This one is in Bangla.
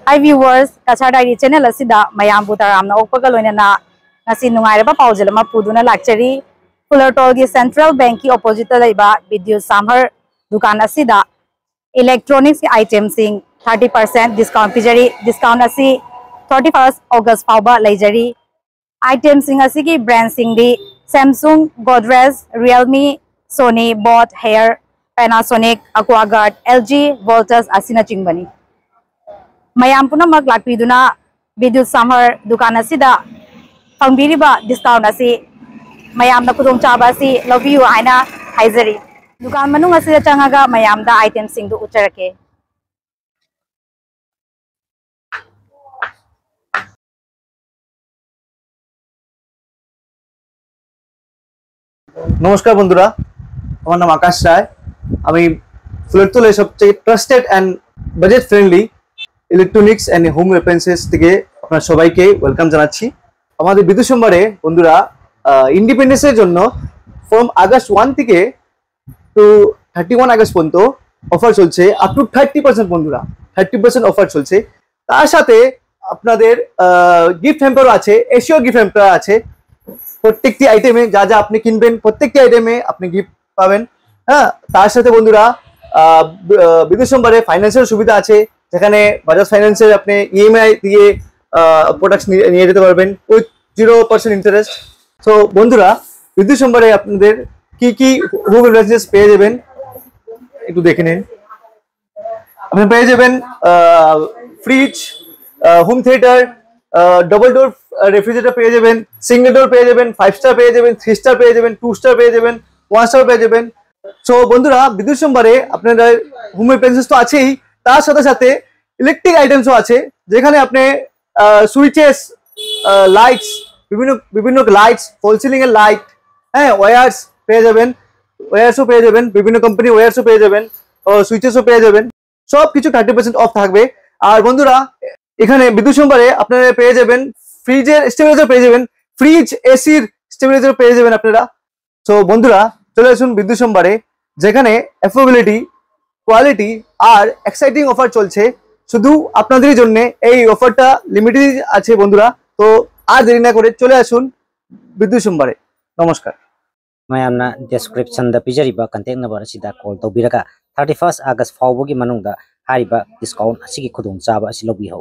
Hi viewers, Kachar Diary channel asida mayam butaramna okpaga loinana ngasi nungairaba paujala puduna lakchari Fullerton gi Central Bank ki opposite laiba Vidyut Samhar dukan asida electronics ki items sing 30% discount pijari discount asi 31st August fauba laijari items sing asi ki brand sing di Samsung, Godrej, Realme, Sony, Boat, Hair, Panasonic, Aquaguard, LG, Voltas asina chingbani Mayam puna mag lakpiduna Vidyut Samhar dukan asida pangbiriba discount asi mayam na kudong chaba si love you aina haizari dukan manung asida changaga mayam da item sing du ucharake নমস্কার বন্ধুরা আমার নাম আকাশ রায় আমি ফুলেরতলায় সবচেয়ে trusted and budget friendly electronics and home appliances থেকে আপনারা সবাইকে ওয়েলকাম জানাচ্ছি আমাদের বিদ্যুৎ সম্ভারে বন্ধুরা ইন্ডিপেন্ডেন্সের জন্য ফ্রম আগস্ট 1 থেকে টু 31 আগস্ট পর্যন্ত অফার চলছে আপ টু 30% বন্ধুরা 30% অফার চলছে তার সাথে আপনাদের গিফট হ্যাম্পারও আছে এশিও গিফট হ্যাম্পার আছে প্রত্যেকটি আইটেমে যা যা আপনি কিনবেন প্রত্যেকটি আইটেমে আপনি গিফট পাবেন হ্যাঁ তার সাথে বন্ধুরা বিদ্যুৎ সম্ভারে ফাইন্যান্সিয়াল সুবিধা আছে যেখানে বাজাজ ফাইন্যান্সের আপনি ইএমআই দিয়ে প্রোডাক্টস নিয়ে যেতে পারবেন উইথ 0% ইন্টারেস্ট সো বন্ধুরা বিদ্যুৎ সম্ভারে আপনাদের কি কি হোম অ্যাপ্লায়েন্সেস পেয়ে যাবেন একটু দেখে নিন আপনি পেয়ে যাবেন fridge home theatre double door refrigerator পেয়ে যাবেন সিঙ্গেল ডোর পেয়ে যাবেন 5 স্টার পেয়ে যাবেন 3 স্টার পেয়ে যাবেন 2 স্টার পেয়ে যাবেন 1 স্টার পেয়ে যাবেন সো বন্ধুরা বিদ্যুৎ সম্ভারে আপনাদের হোম অ্যাপ্লায়েন্সেস তো আছেই তার সাথে সাথে ইলেকট্রিক আইটেমসও আছে যেখানে আপনি সুইচেস লাইটস বিভিন্ন লাইটস ফল সিলিং এর লাইট হ্যাঁ ওয়্যারস পেয়ে যাবেন ওয়্যারসও পেয়ে যাবেন বিভিন্ন কোম্পানি ওয়্যারসও পেয়ে যাবেন সুইচেসও পেয়ে যাবেন সব কিছু 30% অফ থাকবে আর বন্ধুরা এখানে বিদ্যুৎ সম্ভারে আপনারা পেয়ে যাবেন ফ্রিজের স্টেবিলাইজার পেয়ে যাবেন ফ্রিজ এসির স্টেবিলাইজার পেয়ে যাবেন আপনারা সো বন্ধুরা চলে আসুন বিদ্যুৎ সম্ভারে যেখানে অ্যাফোর্ডেবিলিটি কোয়ালিটি আর এক্সাইটিং অফার চলছে শুধু আপনাদেরই জন্য এই অফারটা লিমিটেড আছে বন্ধুরা তো আর দেরি না করে চলে আসুন বিদ্যুৎ সম্ভারে নমস্কার mayamna description da pijariba contact number asida call to biraka 31st August fawbogi manungda hariba discount asigi khudung chaba asi lobi ho